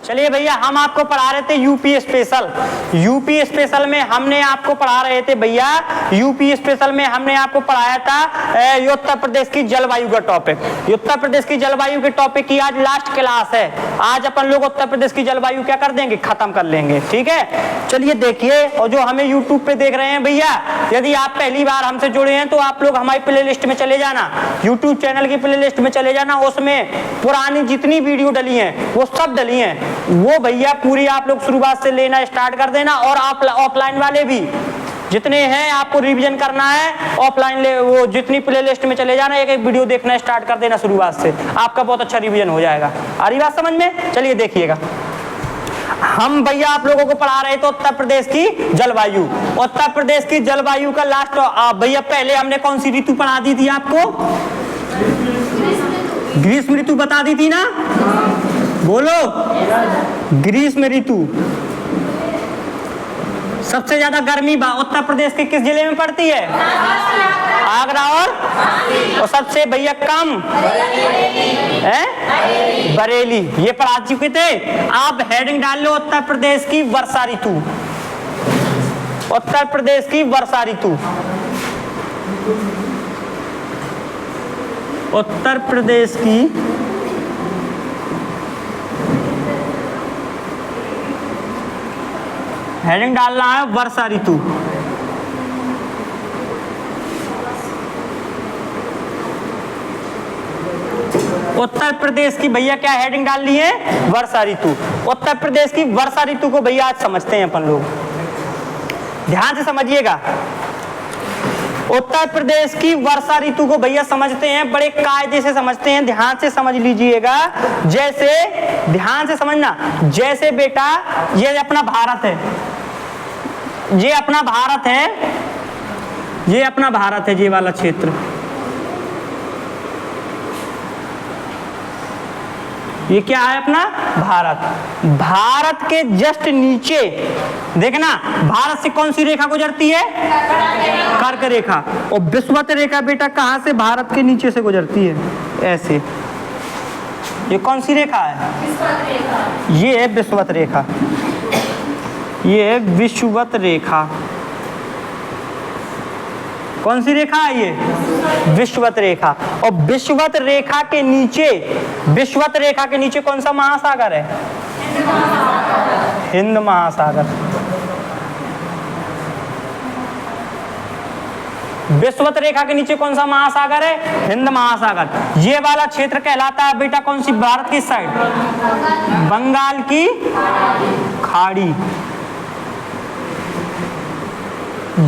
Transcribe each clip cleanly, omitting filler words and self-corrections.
चलिए भैया, हम आपको पढ़ा रहे थे यूपी स्पेशल। यूपी स्पेशल में हमने आपको पढ़ा रहे थे भैया, यूपी स्पेशल में हमने आपको पढ़ाया था ये उत्तर प्रदेश की जलवायु का टॉपिक। उत्तर प्रदेश की जलवायु के टॉपिक की आज लास्ट क्लास है। आज अपन लोग उत्तर प्रदेश की जलवायु क्या कर देंगे, खत्म कर लेंगे, ठीक है। चलिए देखिए, और जो हमें यूट्यूब पे देख रहे हैं भैया, यदि आप पहली बार हमसे जुड़े हैं तो आप लोग हमारी प्ले लिस्ट में चले जाना, यूट्यूब चैनल की प्ले लिस्ट में चले जाना। उसमें पुरानी जितनी वीडियो डली हैं वो सब डली हैं, वो भैया पूरी आप लोग शुरुआत से लेना स्टार्ट कर देना। और ऑफलाइन वाले भी जितने हैं आपको रिवीजन करना है, ऑफलाइन ले वो जितनी प्लेलिस्ट में चले जाना, एक एक वीडियो देखना स्टार्ट कर देना शुरुआत से, आपका बहुत अच्छा रिवीजन हो जाएगा। आ रही बात समझ में? चलिए देखिएगा, हम भैया आप लोगों को पढ़ा रहे थे उत्तर प्रदेश की जलवायु। उत्तर प्रदेश की जलवायु का लास्ट भैया पहले हमने कौन सी ऋतु पढ़ा दी थी आपको? ग्रीष्म ऋतु बता दी थी ना, बोलो। ग्रीष्म ऋतु सबसे ज्यादा गर्मी उत्तर प्रदेश के किस जिले में पड़ती है? आगरा। और सबसे भैया कम है बरेली। ये पढ़ा चुके थे। आप हेडिंग डाल लो उत्तर प्रदेश की वर्षा ऋतु। उत्तर प्रदेश की वर्षा ऋतु, उत्तर प्रदेश की हेडिंग डालना है वर्षा ऋतु। उत्तर प्रदेश की भैया क्या हेडिंग डाल ली है? वर्षा ऋतु। उत्तर प्रदेश की वर्षा ऋतु को भैया आज समझते हैं अपन लोग, ध्यान से समझिएगा। उत्तर प्रदेश की वर्षा ऋतु को भैया समझते हैं, बड़े कायदे से समझते हैं, ध्यान से समझ लीजिएगा। जैसे ध्यान से समझना, जैसे बेटा ये अपना भारत है, ये अपना भारत है, ये अपना भारत है, ये वाला क्षेत्र, ये क्या है अपना भारत। भारत के जस्ट नीचे देखना, भारत से कौन सी रेखा गुजरती है? कर्क रेखा। और विषुवत रेखा बेटा कहां से? भारत के नीचे से गुजरती है, ऐसे। ये कौन सी रेखा है? ये है विषुवत रेखा, ये है विषुवत रेखा। कौन सी रेखा है ये? विषुवत रेखा। और विषुवत रेखा के नीचे, विषुवत रेखा के नीचे कौन सा महासागर है? हिंद महासागर। विषुवत रेखा के नीचे कौन सा महासागर है? हिंद महासागर। ये वाला क्षेत्र कहलाता है बेटा कौन सी? भारत की साइड बंगाल की खाड़ी।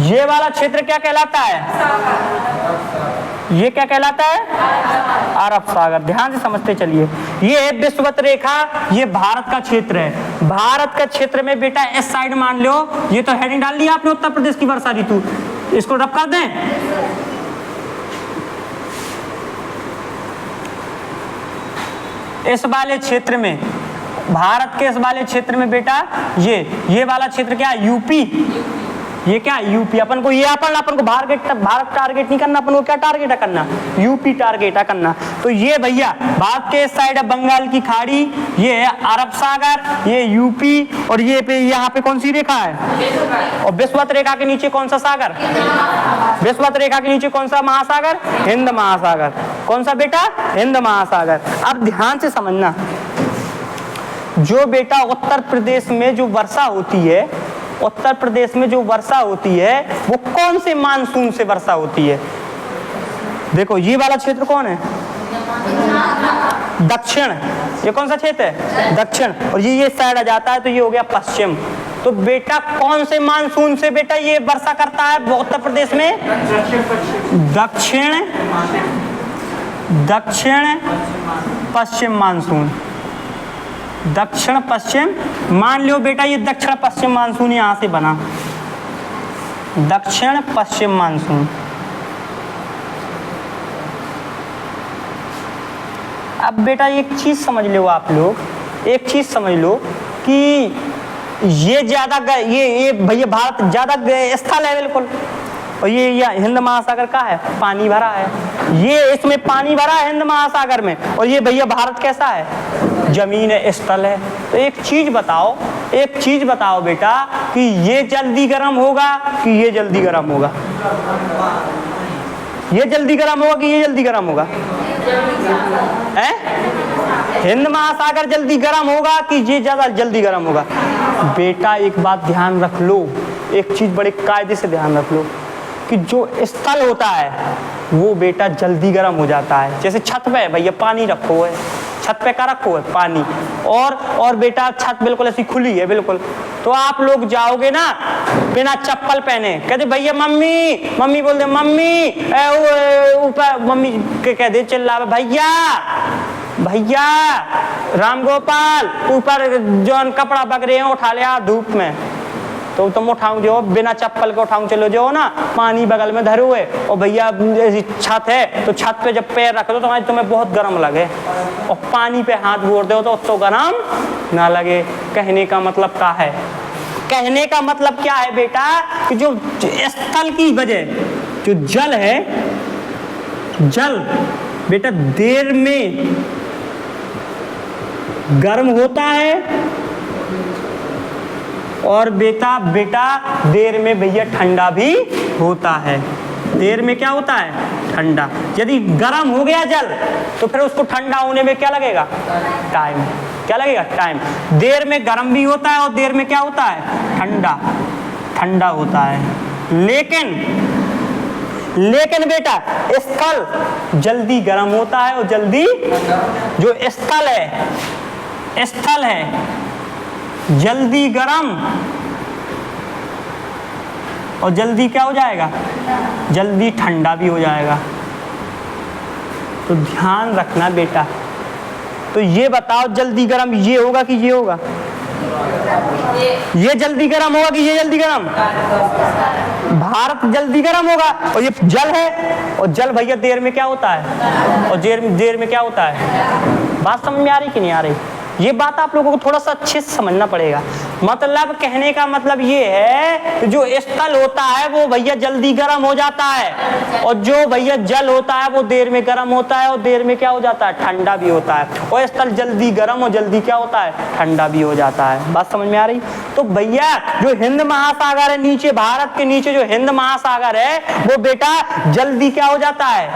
ये वाला क्षेत्र क्या कहलाता है? ये क्या कहलाता है? अरब सागर। ध्यान से समझते चलिए। ये है विषुवत रेखा, ये भारत का क्षेत्र है। भारत का क्षेत्र में बेटा इस साइड मान लो, ये तो हेडिंग डाल लिया आपने उत्तर प्रदेश की वर्षा ऋतु, इसको रब कर दें। इस वाले क्षेत्र में, भारत के इस वाले क्षेत्र में बेटा ये वाला क्षेत्र क्या है? यूपी। ये क्या है? यूपी। अपन को ये अपन को भारत टारगेट नहीं करना, अपन को क्या टारगेट है करना? यूपी टारगेट है करना। तो ये भैया भारत के इस साइड है बंगाल की खाड़ी, ये है अरब सागर, ये यूपी, और ये पे यहाँ पे कौन सी रेखा है? और विषुवत रेखा के नीचे कौन सा सागर? विषुवत रेखा के नीचे कौन सा महासागर? हिंद महासागर। कौन सा बेटा? हिंद महासागर। अब ध्यान से समझना, जो बेटा उत्तर प्रदेश में जो वर्षा होती है, उत्तर प्रदेश में जो वर्षा होती है वो कौन से मानसून से वर्षा होती है? देखो ये वाला क्षेत्र कौन है? दक्षिण। ये कौन सा क्षेत्र है? दक्षिण। और ये साइड आ जाता है तो ये हो गया पश्चिम। तो बेटा कौन से मानसून से बेटा ये वर्षा करता है उत्तर प्रदेश में? दक्षिण पश्चिम मानसून। दक्षिण पश्चिम मान लो बेटा, ये दक्षिण पश्चिम मानसून यहां से बना, दक्षिण पश्चिम मानसून। अब बेटा एक चीज समझ लो आप लोग, एक चीज समझ लो कि ये ज्यादा ये भैया भारत ज्यादा स्थल है, बिल्कुल और ये हिंद महासागर का है, पानी भरा है, ये इसमें पानी भरा है हिंद महासागर में, और ये भैया भारत कैसा है, जमीन है, स्थल है। तो एक चीज बताओ बेटा कि ये जल्दी गर्म होगा कि ये जल्दी गर्म होगा, ये जल्दी गर्म होगा कि ये जल्दी गर्म होगा, हैं? हिंद महासागर जल्दी गर्म होगा कि ये ज्यादा जल्दी गर्म होगा? बेटा एक बात ध्यान रख लो, एक चीज बड़े कायदे से ध्यान रख लो कि जो स्थल होता है वो बेटा जल्दी गर्म हो जाता है। जैसे छत पे भैया पानी रखो है, छत पे का रखो है पानी, और बेटा छत बिल्कुल ऐसी खुली है बिल्कुल, तो आप लोग जाओगे ना बिना चप्पल पहने, कहते भैया मम्मी बोल दे, मम्मी ऊपर, मम्मी कह दे चिल्ला भैया राम गोपाल ऊपर जो कपड़ा बग रहे हैं उठा ले आ धूप में, तो तुम उठाऊं जो बिना चप्पल के उठाऊं चलो जो ना, पानी बगल में धरे हुए, और भैया छत है तो छत पे जब पैर रख दो तो तुम्हें बहुत गर्म लगे, और पानी पे हाथ बोर दो तो गर्म ना लगे। कहने का मतलब क्या है? कहने का मतलब क्या है बेटा कि जो स्थल की वजह जो जल है, जल बेटा देर में गर्म होता है, और बेटा देर में भैया ठंडा भी होता है। देर में क्या होता है? ठंडा। यदि गर्म हो गया जल तो फिर उसको ठंडा होने में क्या लगेगा? टाइम। क्या लगेगा? टाइम। देर में गर्म भी होता है और देर में क्या होता है? ठंडा होता है। लेकिन बेटा स्थल जल्दी गर्म होता है और जल्दी, जो स्थल है जल्दी गर्म और जल्दी क्या हो जाएगा? जल्दी ठंडा भी हो जाएगा। तो ध्यान रखना बेटा। तो ये बताओ जल्दी गर्म ये होगा कि ये होगा? ये जल्दी गर्म होगा कि ये जल्दी गर्म? भारत जल्दी गर्म होगा, और ये जल है, और जल भैया देर में क्या होता है? और देर में क्या होता है? बात समझ में आ रही कि नहीं आ रही? ये बात आप लोगों को थोड़ा सा अच्छे से समझना पड़ेगा। मतलब कहने का मतलब ये है कि जो स्थल होता है वो भैया जल्दी गर्म हो जाता है, और जो भैया जल होता है वो देर में गर्म होता है, और देर में क्या हो जाता है? ठंडा भी होता है। और स्थल जल्दी गर्म और जल्दी क्या होता है? ठंडा भी हो जाता है। बात समझ में आ रही? तो भैया जो हिंद महासागर है नीचे, भारत के नीचे जो हिंद महासागर है वो बेटा जल्दी क्या हो जाता है?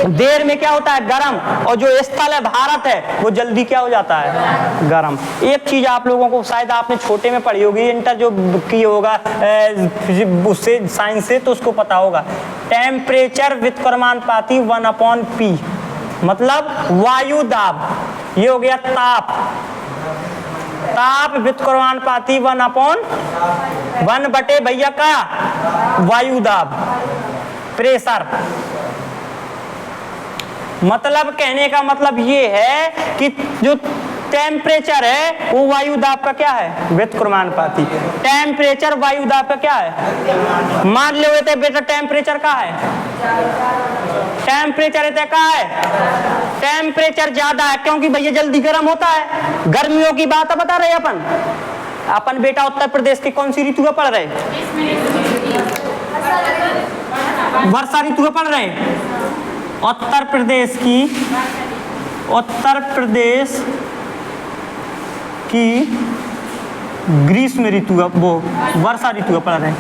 देर में क्या होता है? गर्म। और जो स्थल है भारत है वो जल्दी क्या हो जाता है? गर्म। एक चीज आप लोगों को शायद आपने छोटे में पढ़ी होगी, इंटर जो की होगा उससे साइंस से, तो उसको पता होगा। टेम्परेचर व्युत्क्रमानुपाती 1/P, मतलब वायु दाब। ये हो गया ताप। ताप व्युत्क्रमानुपाती 1/1 बटे भैया का वायु दाब, प्रेशर। मतलब कहने का मतलब ये है कि जो टेम्परेचर है वो वायु दाब का क्या है? व्युत्क्रमानुपाती। टेम्परेचर वायु दाब का क्या है? मान ले थे बेटा टेम्परेचर का है, टेम्परेचर का है, टेम्परेचर ज्यादा है क्योंकि भैया जल्दी गर्म होता है। गर्मियों की बात बता रहे अपन बेटा उत्तर प्रदेश की कौन सी ऋतु पढ़ रहे? वर्षा ऋतु पढ़ रहे। उत्तर प्रदेश की ग्रीष्म ऋतु, वो वर्षा ऋतु पढ़ रहे हैं,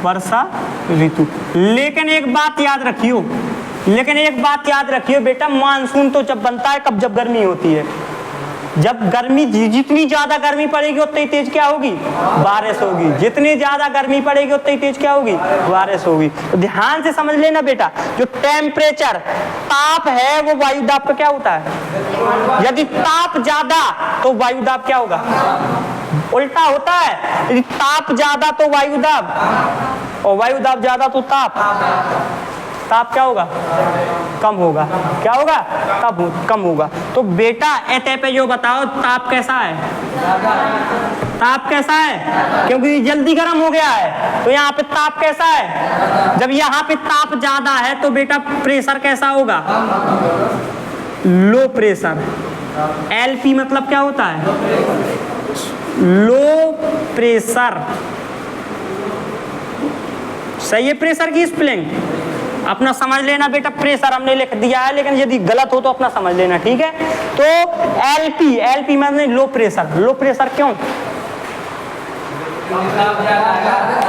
वर्षा ऋतु। लेकिन एक बात याद रखियो बेटा, मानसून तो जब बनता है कब? जब गर्मी होती है। जब गर्मी, जितनी ज्यादा गर्मी पड़ेगी उतनी तेज क्या होगी? बारिश होगी। जितनी ज्यादा गर्मी पड़ेगी उतनी तेज क्या होगी? बारिश होगी। तो ध्यान से समझ लेना बेटा, जो टेम्परेचर ताप है वो वायु दाब का क्या होता है? यदि ताप ज्यादा तो वायु दाब क्या होगा? उल्टा होता है। यदि ताप ज्यादा तो वायु दाब, और वायु दाब ज्यादा तो ताप क्या होगा? कम होगा। क्या होगा? कम होगा। तो बेटा एते पे जो बताओ ताप कैसा है? ताप कैसा है? क्योंकि जल्दी गर्म हो गया है, तो यहाँ पे ताप कैसा है? जब यहाँ पे ताप ज्यादा है तो बेटा प्रेशर कैसा होगा? Low pressure. LP मतलब क्या होता है? Low pressure. सही है प्रेशर की स्पेलिंग, अपना समझ लेना बेटा। प्रेशर हमने लिख दिया है, लेकिन यदि गलत हो तो अपना समझ लेना, ठीक है। तो एलपी, एलपी मतलब लो प्रेशर। लो प्रेशर क्यों?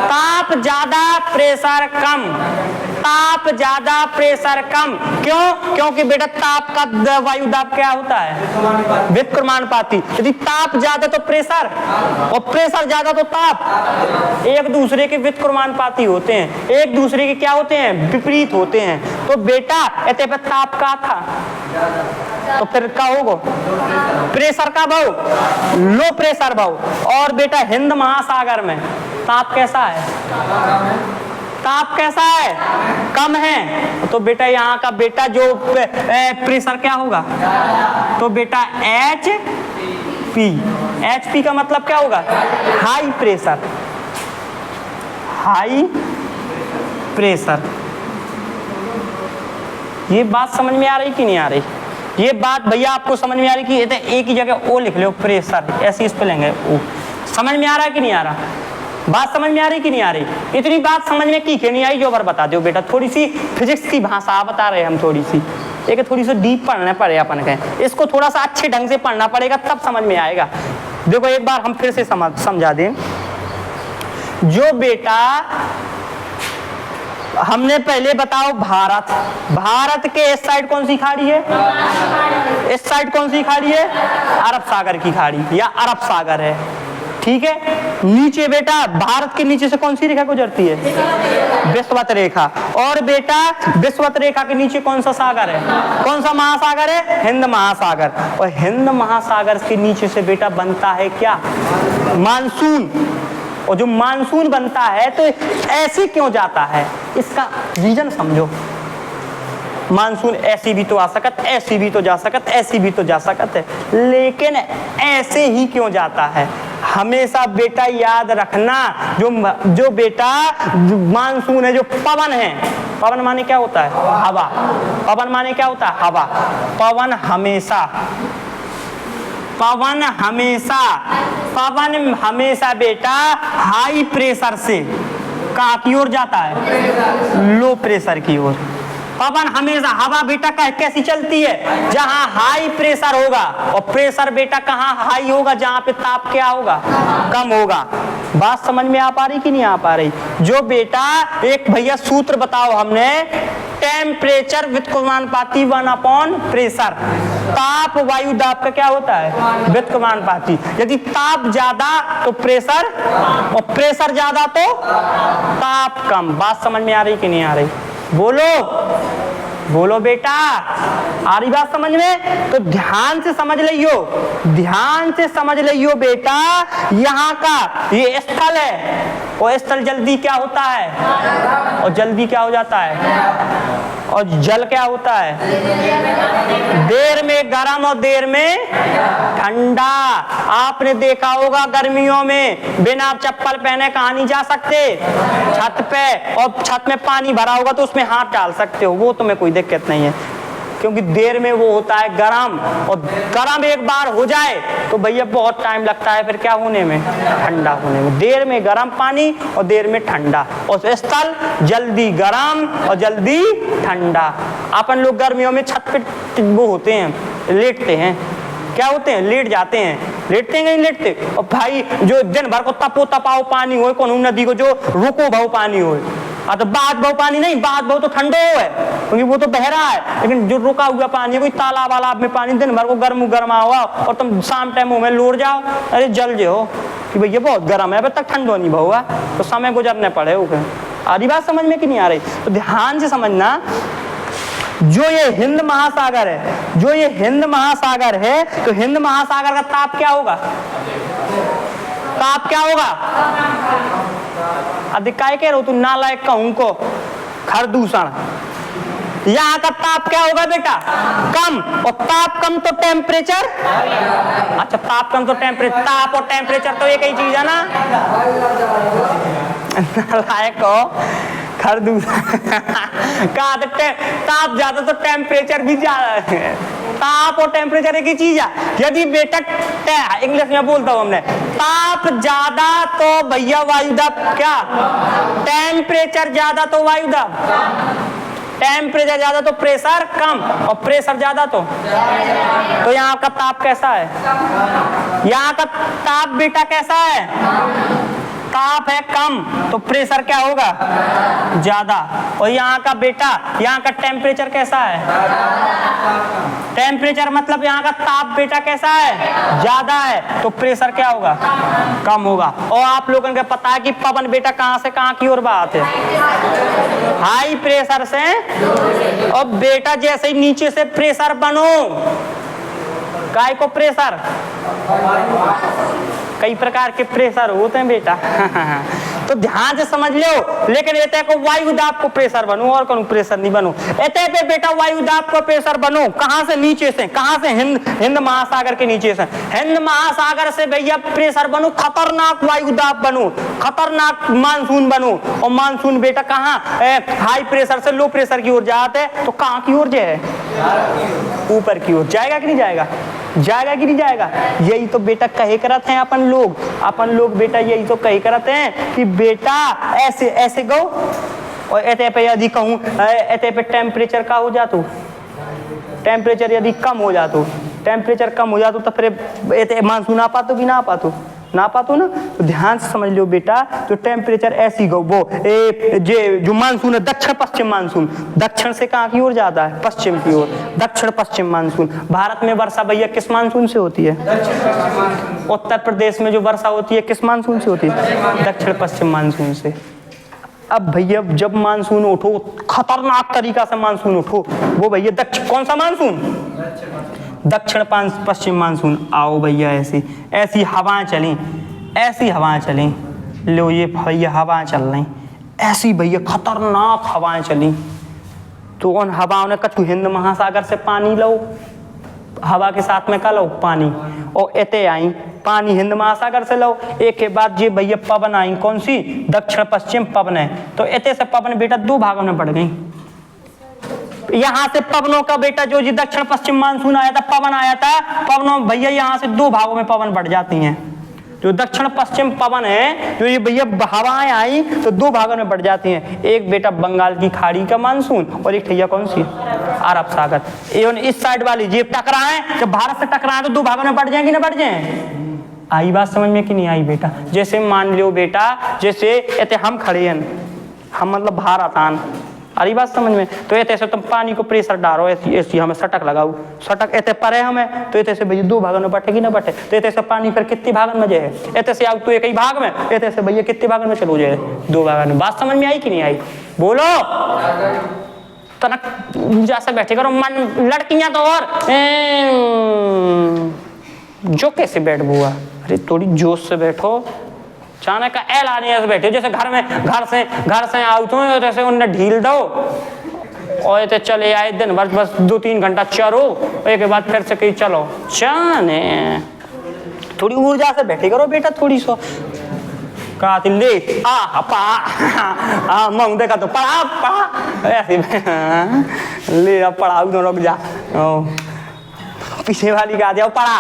ताप ज्यादा प्रेशर कम, ताप ज्यादा प्रेशर कम। क्यों? क्योंकि बेटा ताप का वायु दाब क्या होता है? व्युत्क्रमानुपाती। यदि ताप ज्यादा तो प्रेशर, और प्रेशर ज्यादा तो ताप, एक दूसरे के व्युत्क्रमानुपाती होते हैं, एक दूसरे के क्या होते हैं? विपरीत होते हैं। तो बेटा इतने पे ताप का था, तो फिर क्या होगा? प्रेशर का भाव, लो प्रेशर भाव। और बेटा हिंद महासागर में ताप कैसा है? ताप कैसा है? कम है। तो बेटा यहाँ का बेटा जो प्रेशर क्या होगा? तो बेटा एच पी, एच पी का मतलब क्या होगा? High pressure, high pressure. ये बात समझ में आ रही कि नहीं आ रही? ये बात भैया आपको समझ में आ रही कि एक ही जगह ओ लिख लो, प्रेशर ऐसी स्पेलिंग है ओ। समझ में आ रहा है कि नहीं आ रहा? बात समझ में आ रही कि नहीं आ रही? इतनी बात समझ में की नहीं आई जो बार बता दो बेटा। थोड़ी सी फिजिक्स की भाषा बता रहे हैं हम, थोड़ी सी एक थोड़ी सी डीप पढ़ना पड़े अपन के, इसको थोड़ा सा अच्छे ढंग से पढ़ना पड़ेगा, तब समझ में आएगा। देखो एक बार हम फिर से समझा दें। जो बेटा हमने पहले बताओ भारत, भारत के इस साइड कौन सी खाड़ी है? इस साइड कौन सी खाड़ी है? अरब सागर की खाड़ी या अरब सागर है, ठीक है। नीचे बेटा भारत के नीचे से कौन सी रेखा गुजरती है? विषुवत रेखा। और बेटा विषुवत रेखा के नीचे कौन सा सागर है? कौन सा महासागर है? हिंद महासागर। और हिंद महासागर के नीचे से बेटा बनता है क्या? मानसून। और जो मानसून बनता है तो ऐसे क्यों जाता है, इसका रीजन समझो। मानसून ऐसी भी तो आ सकत, ऐसी भी तो जा सकत, ऐसी भी तो जा सकत है, लेकिन ऐसे ही क्यों जाता है? हमेशा बेटा याद रखना, जो बेटा मानसून है, जो पवन है, पवन माने क्या होता है? हवा। पवन माने क्या होता है? हवा। पवन हमेशा, पवन हमेशा, पवन हमेशा बेटा हाई प्रेशर से कहाँ की ओर जाता है? लो प्रेशर की ओर। पवन हमेशा, हवा बेटा कैसी चलती है? जहां हाई प्रेशर होगा। और प्रेशर बेटा कहाँ हाई होगा? जहां पे ताप क्या होगा? कम होगा। बात समझ में आ पा रही कि नहीं आ पा रही? जो बेटा एक भैया सूत्र बताओ हमने, टेम्परेचर व्युत्क्रमानुपाती 1 प्रेशर। ताप वायु दाब का क्या होता है? व्युत्क्रमानुपाती। यदि ताप ज्यादा तो प्रेशर, और प्रेशर ज्यादा तो ताप कम। बात समझ में आ रही कि नहीं आ रही? बोलो बोलो बेटा, आ रही बात समझ में? तो ध्यान से समझ लियो, ध्यान से समझ लियो बेटा। यहाँ का ये स्थल है, और स्थल जल्दी क्या होता है? और जल्दी क्या हो जाता है? और जल क्या होता है? देर में गर्म और देर में ठंडा। आपने देखा होगा गर्मियों में बिना चप्पल पहने कहाँ नहीं जा सकते? छत पे। और छत में पानी भरा होगा तो उसमें हाथ डाल सकते हो, वो तुम्हें कोई दिक्कत नहीं है, क्योंकि देर में वो होता है गरम। और गरम एक बार हो जाए तो भैया बहुत टाइम लगता है फिर क्या होने में? ठंडा होने में। देर में गरम पानी और देर में ठंडा। और स्थल जल्दी गरम और जल्दी ठंडा। अपन लोग गर्मियों में छत पे वो होते हैं, लेटते हैं, क्या होते हैं? लेट जाते हैं। लेटते हैं नहीं लेटते? और भाई जो दिन भर को तपो तपाओ पानी हो, कौन नदी को जो रुको भाव पानी हो, तो बाद भाव पानी नहीं, बाद भाव तो ठंडो है, क्योंकि वो तो बह रहा है। लेकिन जो रुका हुआ पानी है, कोई तालाब वालाब में पानी दिन भर को गर्मा हुआ, और तुम शाम टाइम मुंह में लोट जाओ, अरे जल जे हो कि भैया बहुत गर्म है, अभी तक ठंडो नहीं हुआ, तो समय गुजरने पड़े। आधी बात समझ में कि नहीं आ रही? तो ध्यान से समझना। जो ये हिंद महासागर है, जो ये हिंद महासागर है, तो हिंद महासागर का ताप क्या होगा? ताप क्या होगा? अधिक काय कह रहे हो तू नालायक कहूं को खरदूषण। यहाँ का ताप क्या होगा बेटा? कम। और ताप कम तो टेम्परेचर, अच्छा ताप कम तो टेम्परेचर, ताप और टेम्परेचर तो एक ही चीज है ना? नालायक हो खरदूषण। कहा ताप ज्यादा तो टेम्परेचर भी ज्यादा है। ताप और टेम्परेचर एक ही चीज है। यदि बेटा इंग्लिश में बोलता हूं हमने, ताप ज्यादा तो भैया वायुदाब क्या, टेम्परेचर ज्यादा तो वायुदाब, टेम्परेचर ज्यादा तो प्रेशर कम, और प्रेशर ज्यादा तो यहाँ का ताप कैसा है, यहाँ का ताप बेटा कैसा है, ताप है कम तो प्रेशर क्या होगा ज्यादा, और यहाँ का बेटा यहाँ का टेम्परेचर कैसा है, टेम्परेचर मतलब यहाँ का ताप बेटा कैसा है ज्यादा है तो प्रेशर क्या होगा कम होगा। और आप लोगों को पता है कि पवन बेटा कहां से कहां की ओर बहाते हैं, हाई प्रेशर से, और बेटा जैसे ही नीचे से प्रेशर बनो, काय को प्रेशर, कई प्रकार के प्रेशर होते हैं बेटा तो ध्यान से समझ लो। लेकिन एते को वायुदाब को प्रेशर बनो और कौन प्रेशर नहीं बनो, एते पे बेटा वायुदाब को प्रेशर बनो, कहां से नीचे से, कहां से हिंद महासागर के नीचे से, हिंद महासागर से भैया प्रेशर बनो, खतरनाक वायुदाब बनो, खतरनाक मानसून बनो। और मानसून बेटा कहां हाई प्रेशर से लो प्रेशर की ओर जाते तो कहां की ओर जाए, ऊपर की ओर जाएगा कि नहीं जाएगा, जाएगा कि नहीं जाएगा। यही तो बेटा कहे करते हैं अपन लोग बेटा यही तो कहे करते हैं कि बेटा ऐसे ऐसे गो, और एते पे यदि कहूँ एते पे टेम्परेचर का हो जातो, टेम्परेचर यदि कम हो जातो, टेम्परेचर कम हो जातो तो फिर एते मानसून आ पातो कि ना पातो, ना पातो ना। तो ध्यान से समझ लो बेटा, तो टेम्परेचर ऐसी गो वो जो मानसून है दक्षिण पश्चिम मानसून, दक्षिण से कहाँ की ओर जाता है पश्चिम की ओर, दक्षिण पश्चिम मानसून। भारत में वर्षा भैया किस मानसून से होती है, उत्तर प्रदेश में जो वर्षा होती है किस मानसून से होती है, दक्षिण पश्चिम मानसून से। अब भैया जब मानसून उठो, खतरनाक तरीका से मानसून उठो, वो भैया दक्षिण कौन सा मानसून, दक्षिण पश्चिम मानसून। आओ भैया ऐसी ऐसी हवाएं चलें, ऐसी हवाएं चलें, लो ये भैया हवाएं चल रही, ऐसी भैया खतरनाक हवाएं चली, तो उन हवाओं ने कछु हिंद महासागर से पानी लो, हवा के साथ में का लो पानी, और एते आई पानी हिंद महासागर से लो, एक के बाद ये भैया पवन आई, कौन सी दक्षिण पश्चिम पवन है, तो एते से पवन बेटा दो भागों में बढ़ गई। यहाँ से पवनों का बेटा जो जी दक्षिण पश्चिम मानसून आया था, पवन आया था, पवनों भैया यहाँ से दो भागों में पवन बढ़ जाती हैं। जो दक्षिण पश्चिम पवन है, जो ये भैया हवाएं आई तो दो भागों में बढ़ जाती हैं, एक बेटा बंगाल की खाड़ी का मानसून और एक भैया कौन सी अरब सागर। एवं इस साइड वाली ये टकराएं, जब भारत से टकराएं तो दो भागों में बढ़ जाएंगे ना बढ़ जाए। आई बात समझ में कि नहीं आई बेटा। जैसे मान लो बेटा, जैसे एते हम खड़े हैं, हम मतलब भारत आन, अरे बात समझ में, तो ऐसे तुम पानी को प्रेशर डालो, ऐसी हमें सटक लगाओ, सटक ऐसे पर है हमें, तो ऐसे भैया दो भागों में बटेगी ना बटे, तो ऐसे पानी फिर कितने भागों में जाए, ऐसे से आओ तो एक ही भाग में, ऐसे भैया कितने भागों में चलो जाए, दो भागों में। बात समझ में आई कि नहीं आई, बोलो। तनक ऊर्जा से बैठे करो, मन लड़कियां तो और जो कैसे बैठ बुआ, अरे थोड़ी जोश से बैठो, चाने का ऐलान ऐसे बैठे जैसे घर से आओ तो जैसे उन्हें ढील दो और ऐसे चले आए दिन भर, बस 2-3 घंटा चलो, एक के बाद फिर से कहीं चलो, चाने थोड़ी ऊर्जा से बैठे करो बेटा, थोड़ी सो कहा ले मंग देखा तो पढ़ा ऐसे ले अब पढ़ाऊ तो रुक जा, पीछे वाली का जाओ पढ़ा,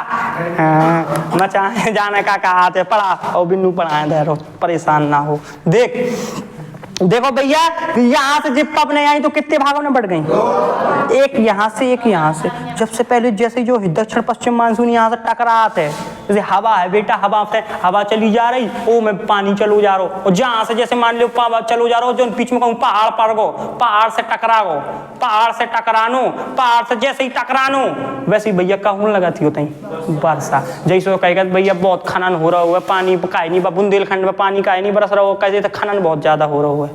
मचा जाने का कहा थे पढ़ा, और बिन्नू पढ़ाए धैर्य, परेशान ना हो। देखो भैया यहाँ से जब पवनें आई तो कितने भागों में बढ़ गई, एक यहाँ से एक यहाँ से। जब से पहले जैसे जो दक्षिण पश्चिम मानसून यहाँ से टकराते है, जैसे हवा है बेटा, हवा चली जा रही, ओ मैं पानी चलो जा रहा हूँ, और जहाँ से जैसे मान लो चलो जा रहा हो, जो बीच में कहूँ पहाड़ पर गो, पहाड़ से टकराओ, पहाड़ से टकरानो, पहाड़ से जैसे ही टकरानो वैसे ही भैया कहूँ लगाती होता है वर्षा। जैसे कहेगा भैया बहुत खनन हो रहा हुआ, पानी का नहीं, बुंदेलखंड में पानी का नहीं बरस रहा हो, कैसे तो खनन बहुत ज्यादा हो रहा हुआ है,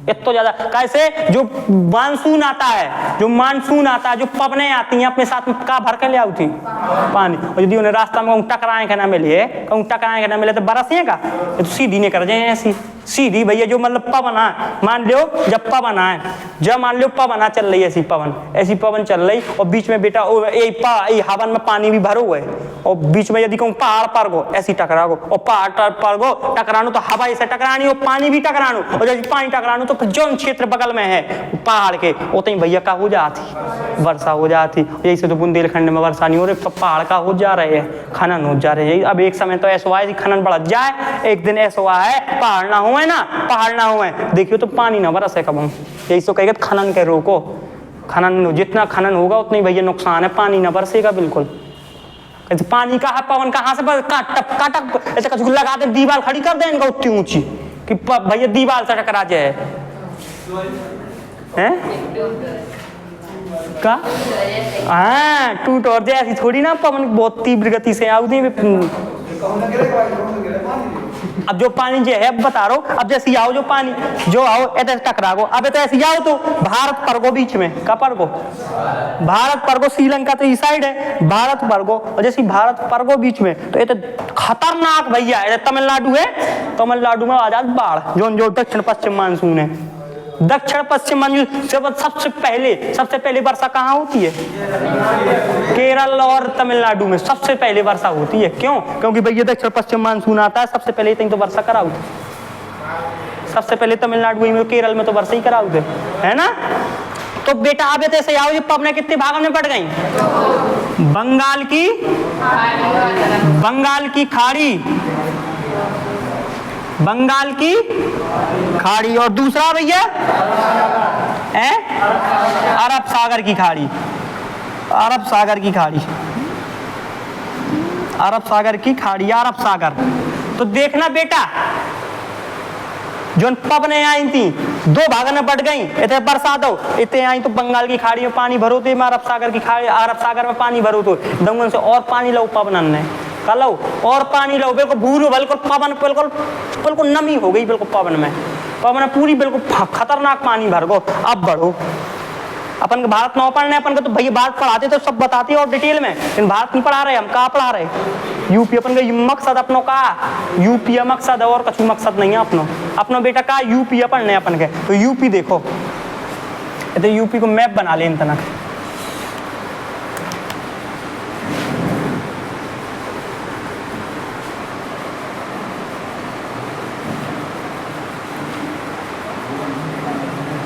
इतना ज्यादा कैसे। जो मानसून आता है, जो पवनें आती हैं अपने साथ में का भर के ले आती पानी, और यदि उन्हें रास्ता में कहूँ टकराए के ना मिले तो बरसिएगा, तो सीधी नहीं कर जाए ऐसी। सीधी भैया जो मतलब पवन है, मान लो जब पवन है, जब मान लो पवन चल रही है, ऐसी पवन चल रही और बीच में बेटा हवन में पानी भी भरो हुआ है और बीच में यदि कहूँ पहाड़ पर गो ऐसी टकरा गो और पहाड़ पर गो टकरानो तो हवा ऐसे टकरानी और पानी भी टकरानो और जब पानी टकरानो तो जो क्षेत्र बगल में है पहाड़ के उतनी भैया का हो जाती वर्षा हो जाती। यही से तो बुंदेलखंड में वर्षा नहीं हो रही, पहाड़ का हो जा रहे हैं, खनन हो जा रहे हैं। अब एक समय तो ऐसा हुआ है खनन बढ़ जाए, एक दिन ऐसा हुआ है पहाड़ ना हुए ना, पहाड़ ना हुए देखियो तो पानी ना बरसे कब। यही तो कहेगा खनन के रोको, खनन जितना खनन होगा उतनी भैया नुकसान है, पानी ना बरसेगा बिल्कुल। पानी का है पवन कहाँ से काटक ऐसे कुछ लगा दे, दीवार खड़ी कर दे इनका उतनी ऊंची कि भैया दीवार से टकरा जाए हैं का। हाँ टूट और जाए ऐसी थोड़ी ना, पवन बहुत तीव्र गति से आऊ अब जो पानी जो है बता रहा हूँ, अब जैसे आओ जो पानी जो आओ ऐसे टकरा गो, अब तो ऐसे आओ तो भारत पर गो बीच में का पर गो, भारत पर गो श्रीलंका तो इस साइड है, भारत पर गो और जैसे भारत पर गो बीच में तो ये तो खतरनाक भैया। तमिलनाडु है, तमिलनाडु में आ जात बाढ़ जो दक्षिण पश्चिम मानसून है। दक्षिण पश्चिम मानसून सबसे पहले वर्षा कहाँ होती है? केरल और तमिलनाडु में सबसे पहले वर्षा होती है। क्यों? क्योंकि भैया दक्षिण पश्चिम मानसून आता है, सबसे पहले तो वर्षा कराऊ, सबसे पहले तमिलनाडु में केरल में तो वर्षा ही कराऊ थे, है ना। तो बेटा अब ऐसे आओ, ये पवनें कितने भागों में बढ़ गई? बंगाल की खाड़ी और दूसरा भैया अरब सागर की खाड़ी, अरब सागर। तो देखना बेटा जो पवनें आई थी दो भागों में बढ़ गई, इतने बरसात हो इतने आई तो बंगाल की खाड़ी में पानी भरो थे, अरब सागर में पानी भरो तो दंगन से और पानी लो पवनन ने कलो और पानी लो, बिल्कुल भूरो बिल्कुल पवन बिल्कुल नमी हो गई बिल्कुल पवन पूरी बिल्कुल खतरनाक पानी भर गो। अब बढ़ो अपन के भारत न पढ़ने, अपन को तो भैया भारत पढ़ाते तो सब बताते और डिटेल में, लेकिन भारत नहीं पढ़ा रहे, हम कहाँ पढ़ा रहे? यूपी अपन का मकसद अपनों का यूपी मकसद है और कुछ मकसद नहीं है अपनो बेटा का यूपी पढ़ने अपन के। तो यूपी देखो, तो यूपी को मैप बना ले तनक,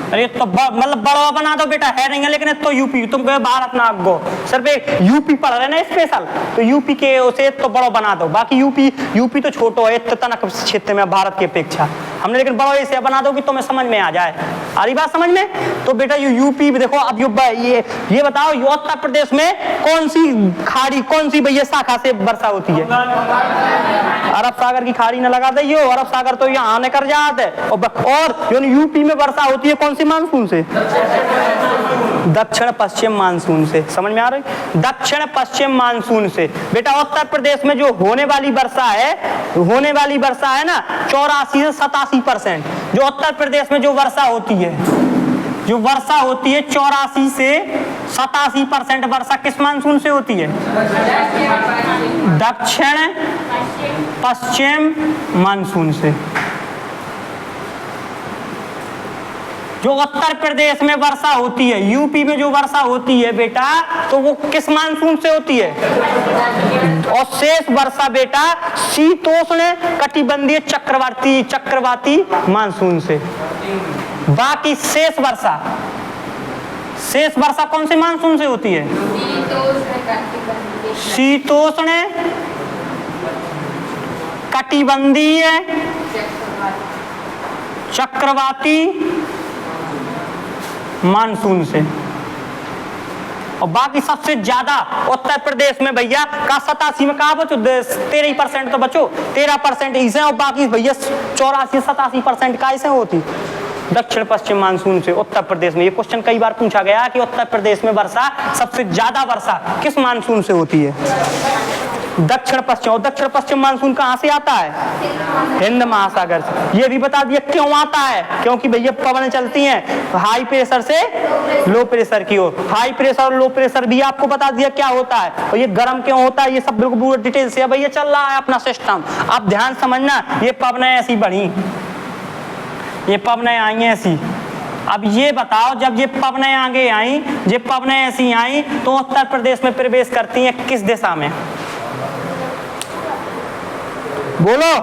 अरे तो मतलब बड़ा बना दो बेटा, है नहीं है लेकिन तो यूपी तुम कहे भारत ना गो सिर्फ एक यूपी पढ़ रहे ना स्पेशल, तो यूपी के उसे तो बड़ा बना दो, बाकी यूपी तो छोटो है तनक क्षेत्र में भारत की अपेक्षा हमने, लेकिन बड़ा ऐसे बना दो कि तुम्हें समझ में आ जाए। आ रही बात समझ में? तो बेटा यूपी देखो। अब ये बताओ उत्तर प्रदेश में कौन सी खाड़ी कौन सी भैया शाखा से वर्षा होती है? अरब सागर की खाड़ी न लगा दे, अरब सागर तो यहाँ आने कर जाते और यूपी में वर्षा होती है कौन सी मानसून से? दक्षिण पश्चिम मानसून से। समझ में आ रही? दक्षिण पश्चिम मानसून से। बेटा उत्तर प्रदेश में जो होने वाली वर्षा है ना 84 से 87%, जो उत्तर प्रदेश में जो वर्षा होती है 84 से 87% वर्षा किस मानसून से होती है? दक्षिण पश्चिम मानसून से। जो उत्तर प्रदेश में वर्षा होती है, यूपी में जो वर्षा होती है बेटा, तो वो किस मानसून से होती है? और शेष वर्षा बेटा शीतोष्ण कटिबंधीय चक्रवाती मानसून से। बाकी शेष वर्षा कौन से मानसून से होती है? शीतोष्ण कटिबंधीय चक्रवाती मानसून से। और बाकी सबसे ज्यादा उत्तर प्रदेश में भैया का 87 में कहा बचो 13% तो बचो 13% इसे, और बाकी भैया 84-87% का इसे होती दक्षिण पश्चिम मानसून से उत्तर प्रदेश में। ये क्वेश्चन कई बार पूछा गया कि उत्तर प्रदेश में वर्षा सबसे ज्यादा वर्षा किस मानसून से होती है? दक्षिण पश्चिम। और दक्षिण पश्चिम मानसून कहाँ से आता है? हिंद महासागर से। ये भी बता दिया क्यों आता है, क्योंकि भैया पवनें चलती हैं हाई प्रेशर से लो प्रेशर की ओर। हाई प्रेशर और लो प्रेशर भी आपको बता दिया क्या होता है, और ये गर्म क्यों होता है, ये सब बिल्कुल पूरा डिटेल से भैया चल रहा है अपना सिस्टम। आप ध्यान समझना, ये पवनें ऐसी बढ़ी ये पवनें आई हैं ऐसी। अब ये बताओ, जब ये पवनें आगे आई, ये पवनें ऐसी आई, तो उत्तर प्रदेश में प्रवेश करती हैं किस दिशा में? बोलो।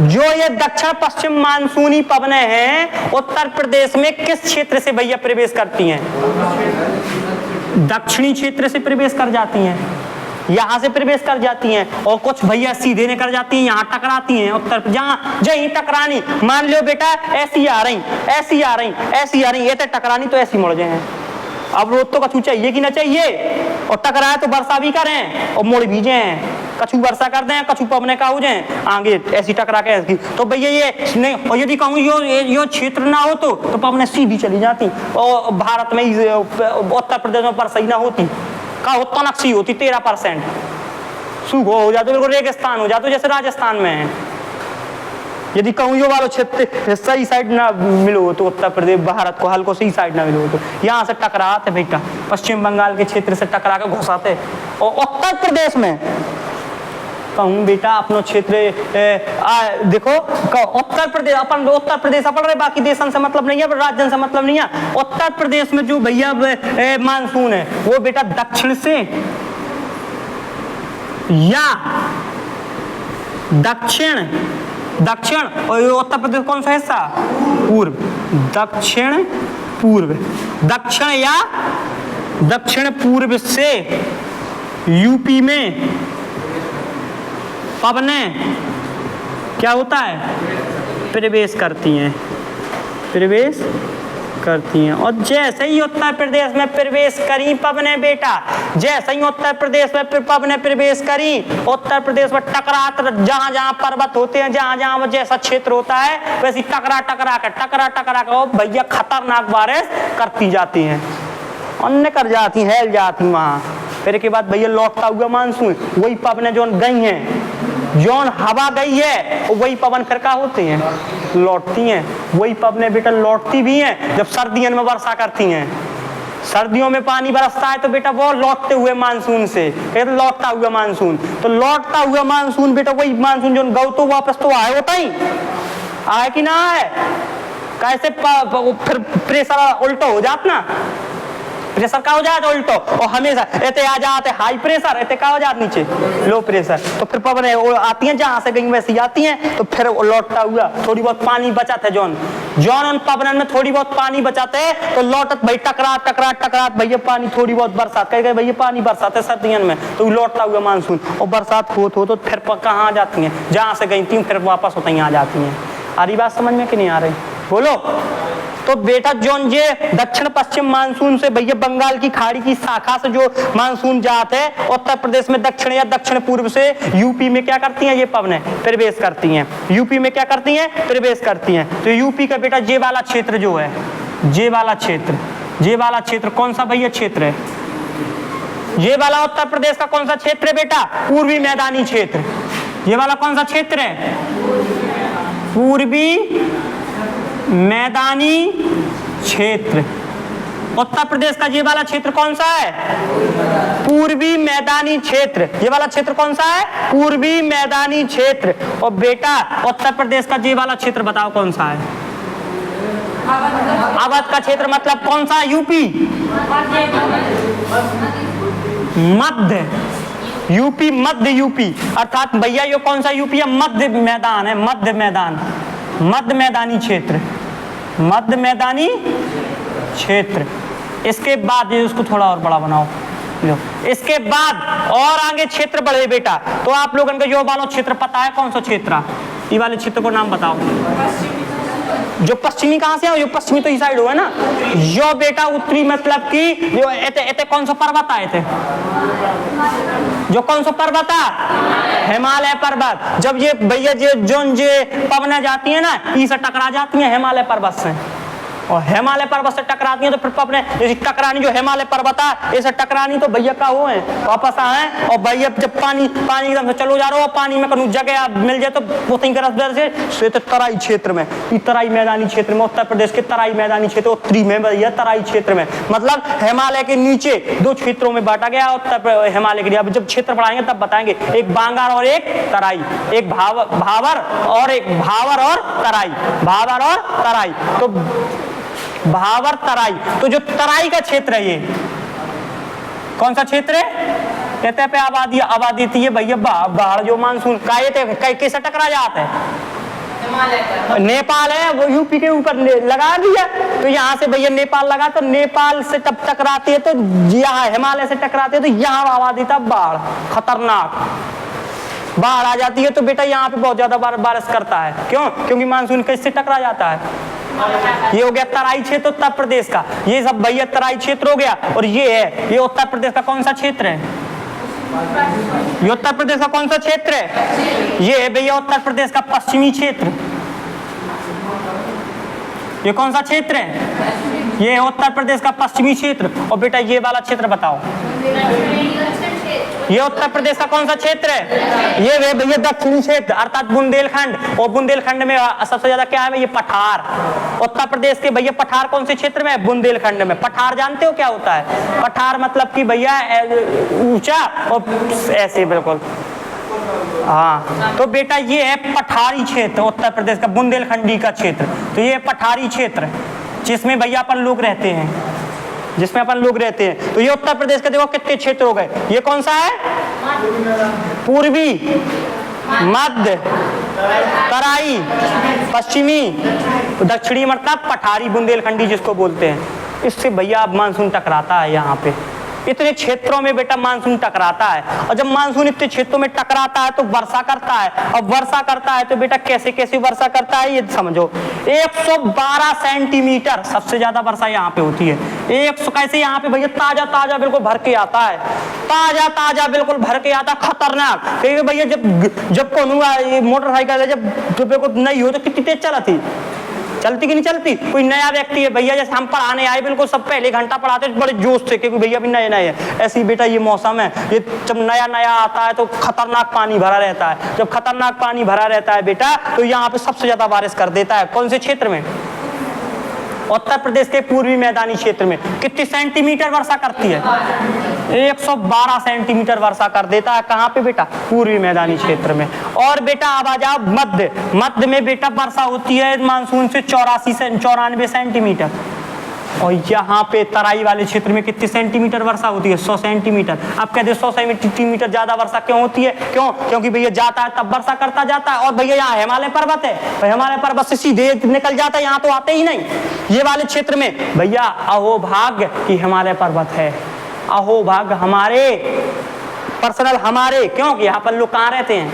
जो ये दक्षिण पश्चिम मानसूनी पवनें हैं, उत्तर प्रदेश में किस क्षेत्र से भैया प्रवेश करती हैं? दक्षिणी क्षेत्र से प्रवेश कर जाती हैं, यहां से प्रवेश कर जाती हैं, और कुछ भैया सीधे निकल जाती हैं, यहाँ टकराती हैं। उत्तर जहाँ जहीं टकरानी, मान लो बेटा ऐसी आ रही, ऐसी आ रही, ऐसी आ रही, ये तो टकरानी तो ऐसी मुड़ जाए। अब रोज तो कछु चाहिए कि ना चाहिए, और टकराए तो वर्षा भी करें और मुड़ भी जाए, कछु वर्षा कर दें, कछु पवने का हो जाए आगे ऐसी टकरा के ऐसी। तो भैया ये नहीं, और यदि कहूँ यो क्षेत्र ना हो तो पवने सीधी चली जाती, और भारत में उत्तर प्रदेश में वर्षा ही ना होती, का होता नक्सी होती 13%, सूखो हो जाते, बिल्कुल रेगिस्तान हो जाते जैसे राजस्थान में है। यदि कहूँ यो वाला क्षेत्र सही साइड ना मिलो तो उत्तर प्रदेश भारत को हल्को सही साइड ना मिलो तो यहाँ से टकराते बेटा, पश्चिम बंगाल के क्षेत्र से टकरा के घुसाते, और उत्तर प्रदेश में कहूँ बेटा अपनो क्षेत्र देखो उत्तर प्रदेश अपन रहे, बाकी देशन से मतलब नहीं है, राज्य से मतलब नहीं है। उत्तर प्रदेश में जो भैया मानसून है वो बेटा दक्षिण से या दक्षिण और उत्तर प्रदेश कौन सा हिस्सा? पूर्व, दक्षिण पूर्व, दक्षिण या दक्षिण पूर्व से यूपी में पवनें क्या होता है? प्रवेश करती हैं, प्रवेश करती हैं। और जैसे ही उत्तर प्रदेश में प्रवेश करी पवनें बेटा, जैसे ही उत्तर प्रदेश में पवनें प्रवेश करी, उत्तर प्रदेश में टकरात, जहां जहां पर्वत होते हैं, जहां जहां वो जैसा क्षेत्र होता है वैसी टकरा टकरा के भैया खतरनाक बारिश करती जाती हैं, अन्य कर जाती, हेल जाती वहां। फिर के बाद भैया लौटता हुआ मानसून, वही पवनें जो गई हैं, जौन हवा गई है वही पवन फिर का होते हैं, लौटती हैं। वही पवनें बेटा लौटती भी हैं जब सर्दियों में वर्षा करती हैं। सर्दियों में पानी बरसता है तो बेटा वो लौटते हुए मानसून से, लौटता हुआ मानसून, तो लौटता हुआ मानसून बेटा वही मानसून जो गौ तो वापस तो आए होता ही आए कि ना आए, कैसे फिर प्रेशर उल्टा हो जाता ना, प्रेशर का हो जाता उल्टो, और हमेशा ऐसे आ जाते हाई प्रेशर, ऐसे का हो जाता नीचे लो प्रेशर, तो फिर पवनें आती हैं जहां से गई वैसी आती हैं, तो फिर लौटता हुआ थोड़ी बहुत पानी बचाते जौन उन पवनों में थोड़ी बहुत पानी बचाते तो लौटत भाई टकरा भैया पानी थोड़ी बहुत बरसात कह भैया पानी बरसाते सर्दियों में, तो लौटता हुआ मानसून, और बरसात हो तो फिर कहाँ आ जाती हैं, जहां से गई थी फिर वापस होती आ जाती हैं। आ रही बात समझ में कि नहीं आ रही? बोलो। तो बेटा जोन ये दक्षिण पश्चिम मानसून से भैया बंगाल की खाड़ी की शाखा से जो मानसून जाते हैं उत्तर प्रदेश में दक्षिण या दक्षिण पूर्व से यूपी में क्या करती हैं? ये पवनें प्रवेश करती हैं, यूपी में क्या करती हैं? प्रवेश करती हैं। तो यूपी का बेटा ये वाला क्षेत्र जो है, ये वाला क्षेत्र कौन सा भैया क्षेत्र है? ये वाला उत्तर प्रदेश का कौन सा क्षेत्र है बेटा? पूर्वी मैदानी क्षेत्र। ये वाला कौन सा क्षेत्र है? पूर्वी मैदानी क्षेत्र। उत्तर प्रदेश का ये वाला क्षेत्र कौन सा है? पूर्वी मैदानी क्षेत्र। ये वाला क्षेत्र कौन सा है? पूर्वी मैदानी क्षेत्र। और बेटा उत्तर प्रदेश का ये वाला क्षेत्र बताओ कौन सा है? अवध का क्षेत्र मतलब कौन सा? यूपी मध्य यूपी, मध्य यूपी, अर्थात भैया ये कौन सा यूपी है? मध्य मैदान है, मध्य मैदान, मध्य मैदानी क्षेत्र, मध्य मैदानी क्षेत्र। इसके बाद ये उसको थोड़ा और बड़ा बनाओ लो। इसके बाद और आगे क्षेत्र बढ़े बेटा, तो आप लोगों को जो वाला क्षेत्र पता है कौन सा क्षेत्र? ये वाले क्षेत्र को नाम बताओ। जो पश्चिमी कहां से है? जो पश्चिमी तो इस साइड हुआ ना, जो बेटा उत्तरी मतलब कि जो एते कौन सा पर्वत आए थे? जो कौन सा पर्वत है? हिमालय पर्वत। जब ये भैया जो पवनें जाती है ना, इसे टकरा जाती हैं हिमालय पर्वत से, और हिमालय पर्वत से टकराती है तो फिर अपने जैसे टकरानी जो हिमालय पर्वत है ऐसे टकरानी तो भैया का हो है वापस आए और भैया जब पानी एकदम से चलो जा रहा हो पानी में कहीं जगह मिल जाए तो से तो तराई क्षेत्र में, तराई मैदानी क्षेत्र में, उत्तर प्रदेश के तराई मैदानी क्षेत्र उत्तरी में भैया तराई क्षेत्र में, मतलब हिमालय के नीचे दो क्षेत्रों में बांटा गया उत्तर हिमालय के लिए। अब जब क्षेत्र पढ़ाएंगे तब बताएंगे, एक बांगर और एक तराई, एक भावर और तराई, भावर और तराई। तो भावर तराई, तो जो तराई का क्षेत्र है ये कौन सा क्षेत्र है? कहते हैं पे आबादी थी भैया बाढ़ जो मानसून कैसे टकरा जाता है, नेपाल है वो यूपी के ऊपर लगा दिया तो यहाँ से भैया नेपाल लगा तो नेपाल से तब टकराती है तो यहाँ हिमालय से टकराते है तो यहाँ आबादी था बाढ़, खतरनाक बाढ़ आ जाती है। तो बेटा यहाँ पे बहुत ज्यादा बारिश करता है, क्यों? क्योंकि मानसून कैसे टकरा जाता है। ये हो गया तराई क्षेत्र उत्तर प्रदेश का, ये सब भैया तराई क्षेत्र हो गया। और ये है ये उत्तर प्रदेश का कौन सा क्षेत्र है? ये उत्तर प्रदेश का कौन सा क्षेत्र है? ये है भैया उत्तर प्रदेश का पश्चिमी क्षेत्र। ये कौन सा क्षेत्र है? ये है उत्तर प्रदेश का पश्चिमी क्षेत्र। और बेटा ये वाला क्षेत्र बताओ, ये उत्तर प्रदेश का कौन सा क्षेत्र है? ये वे भैया दक्षिणी क्षेत्र अर्थात बुंदेलखंड। और बुंदेलखंड में सबसे ज्यादा क्या है? ये पठार। उत्तर प्रदेश के भैया पठार कौन से क्षेत्र में? बुंदेलखंड में। पठार जानते हो क्या होता है? पठार मतलब कि भैया ऊंचा और ऐसे बिल्कुल, हाँ। तो बेटा ये है पठारी क्षेत्र उत्तर प्रदेश का, बुंदेलखंडी का क्षेत्र। तो ये पठारी क्षेत्र जिसमें भैया अपन लोग रहते हैं, जिसमें अपन लोग रहते हैं। तो ये उत्तर प्रदेश के देखो कितने क्षेत्र हो गए। ये कौन सा है? पूर्वी, मध्य, तराई, पश्चिमी, दक्षिणी मतलब पठारी बुंदेलखंडी जिसको बोलते हैं। इससे भैया अब मानसून टकराता है। यहाँ पे इतने क्षेत्रों में बेटा मानसून टकराता है। और जब मानसून इतने क्षेत्रों में टकराता है तो वर्षा करता है। अब वर्षा करता है तो बेटा कैसे कैसे वर्षा करता है ये समझो। 112 सेंटीमीटर सबसे ज्यादा वर्षा यहाँ पे होती है। 100 कैसे यहाँ पे भैया ताजा ताजा बिल्कुल भर के आता है, ताजा ताजा बिल्कुल भर के आता, खतरनाक। क्योंकि भैया जब कौन हुआ ये मोटरसाइकिल जब बिल्कुल नहीं हो तो कितनी तेज चलती कि नहीं चलती। कोई नया व्यक्ति है भैया, जैसे हम पढ़ाने आए बिल्कुल सब पहले घंटा पढ़ाते बड़े जोश से, क्योंकि भैया भी नए नए है। ऐसे ही बेटा ये मौसम है, ये जब नया नया आता है तो खतरनाक पानी भरा रहता है। जब खतरनाक पानी भरा रहता है बेटा तो यहाँ पे सबसे ज्यादा बारिश कर देता है। कौन से क्षेत्र में? उत्तर प्रदेश के पूर्वी मैदानी क्षेत्र में। कितनी सेंटीमीटर वर्षा करती है? 112 सेंटीमीटर वर्षा कर देता है। कहाँ पे बेटा? पूर्वी मैदानी क्षेत्र में। और बेटा अब आ जाओ मध्य में बेटा वर्षा होती है मानसून से 84 से 94 सेंटीमीटर। और यहाँ पे तराई वाले क्षेत्र में कितनी सेंटीमीटर वर्षा होती है? 100 सेंटीमीटर। अब कहते हैं 100 सेंटीमीटर ज्यादा वर्षा क्यों होती है? क्यों? क्योंकि भैया जाता है तब वर्षा करता जाता है। और भैया यहाँ हिमालय पर्वत है, हिमालय पर्वत से सीधे निकल जाता है, यहाँ तो आते ही नहीं। ये वाले क्षेत्र में भैया अहोभाग्य की हिमालय पर्वत है, अहोभाग्य हमारे पर्सनल हमारे। क्योंकि यहाँ पर लोग कहाँ रहते हैं?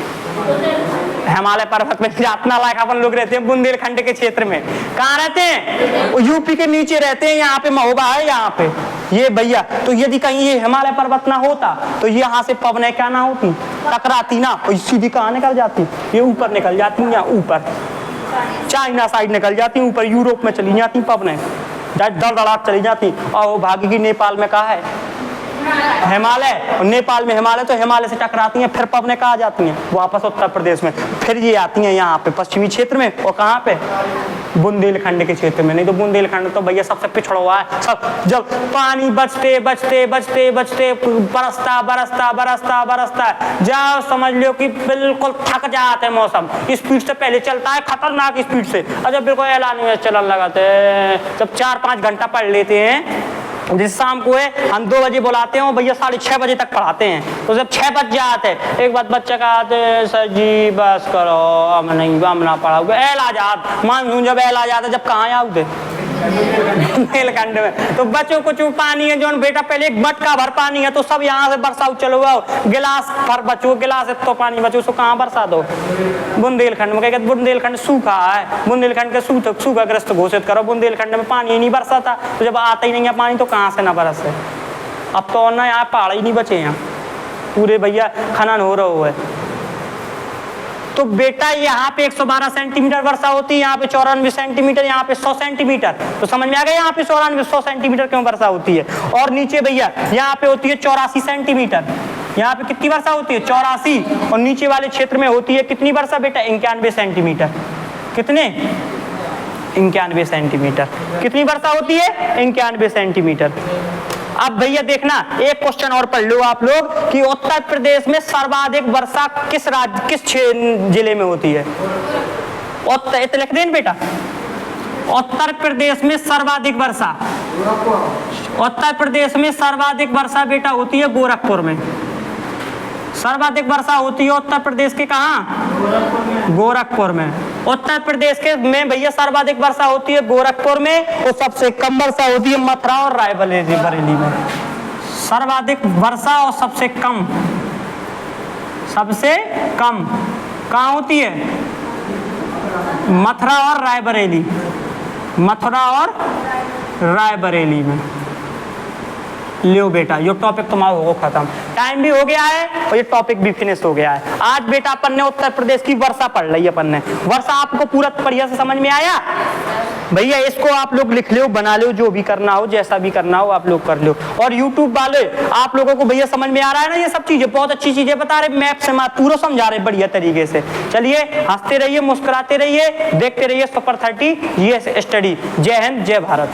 हिमालय पर्वत में जातना लायक अपन लोग रहते हैं बुंदेलखंड के क्षेत्र में। कहाँ रहते हैं? यूपी के नीचे रहते हैं। यहाँ पे महोबा है यहाँ पे ये भैया। तो यदि कहीं ये हिमालय पर्वत ना होता तो यहाँ से पवनें क्या ना होती, टकराती ना, और सीधी कहाँ निकल जाती? ये ऊपर निकल जाती, यहाँ ऊपर चाइना साइड निकल जाती, ऊपर यूरोप में चली जाती पवनें, दड़दड़ाहट चली जाती। और भाग्य की नेपाल में कहा है हिमालय, और नेपाल में हिमालय, तो हिमालय से टकराती हैं, फिर पवनें कहाँ जाती हैं? वापस उत्तर प्रदेश में। फिर ये आती हैं यहाँ पे पश्चिमी क्षेत्र में। और कहाँ पे? बुंदेलखंड के क्षेत्र में। नहीं तो बुंदेलखंड तो भैया सबसे पिछड़ा हुआ है। सब जब पानी बचते बचते बचते बचते बरसता बरसता बरसता बरसता जाओ समझ लो कि बिल्कुल थक जाते हैं। मौसम स्पीड से पहले चलता है, खतरनाक स्पीड से। और जब बिल्कुल ऐलान में चलन लगाते हैं, जब 4-5 घंटा पढ़ लेते हैं, जिस शाम को है हम 2 बजे बुलाते हैं भैया 6:30 बजे तक पढ़ाते हैं। तो जब 6 बज जाते एक बात बच्चा कहते सर जी बस करो हम ना पढ़ाओगे। एला जात मानसून जब एला जाता जब कहाँ आओगे? बुंदेलखंड में। तो बच्चों कुछ पानी है जो बेटा पहले एक मटका भर पानी है तो सब यहाँ से बरसाओ चलो आओ, गिलास भर बचो, गिलास तो पानी बचो, उसको कहाँ बरसा दो? बुंदेलखंड में। कहते बुंदेलखंड सूखा है, बुंदेलखंड के सूखाग्रस्त घोषित करो। बुंदेलखंड में पानी ही नहीं बरसा था, तो जब आता ही नहीं है पानी तो कहाँ से ना बरसे? अब तो ना यहाँ पहाड़ ही नहीं बचे, यहाँ पूरे भैया खनन हो रहा है। तो बेटा यहाँ पे 112 सेंटीमीटर वर्षा होती है, यहाँ पे 94 सेंटीमीटर, यहाँ पे 100 सेंटीमीटर। तो समझ में आ गया यहाँ पे 94 100 सेंटीमीटर क्यों वर्षा होती है। और नीचे भैया यहाँ पे होती है 84 सेंटीमीटर। यहाँ पे कितनी वर्षा होती है 84, और नीचे वाले क्षेत्र में होती है कितनी वर्षा बेटा 91 सेंटीमीटर। कितने 91 सेंटीमीटर। कितनी वर्षा होती है 91 सेंटीमीटर। अब भैया देखना एक क्वेश्चन और पढ़ लो आप लोग कि उत्तर प्रदेश में सर्वाधिक वर्षा किस राज्य किस जिले में होती है। उत्तर लिख दें बेटा, उत्तर प्रदेश में सर्वाधिक वर्षा, उत्तर प्रदेश में सर्वाधिक वर्षा बेटा होती है गोरखपुर में। सर्वाधिक वर्षा होती है उत्तर प्रदेश के कहाँ, गोरखपुर में। उत्तर प्रदेश के में भैया सर्वाधिक वर्षा होती है गोरखपुर में, और सबसे कम वर्षा होती है मथुरा और रायबरेली में। सर्वाधिक वर्षा और सबसे कम कहाँ होती है, मथुरा और रायबरेली, मथुरा और रायबरेली में। लियो बेटा ये टॉपिक तुम्हारा हो खत्म, टाइम भी हो गया है और ये टॉपिक भी फिनिश हो गया है। आज बेटा अपन ने उत्तर प्रदेश की वर्षा पढ़ ली। अपन ने वर्षा आपको पूरा बढ़िया से समझ में आया भैया। इसको आप लोग लिख लो, बना लो, जो भी करना हो, जैसा भी करना हो आप लोग कर लो। और YouTube वाले आप लोगों को भैया समझ में आ रहा है ना, ये सब चीजें बहुत अच्छी चीजें बता रहे, मैप से पूरा समझा रहे बढ़िया तरीके से। चलिए हंसते रहिए, मुस्कुराते रहिए, देखते रहिए सुपर 30 ये स्टडी। जय हिंद, जय भारत।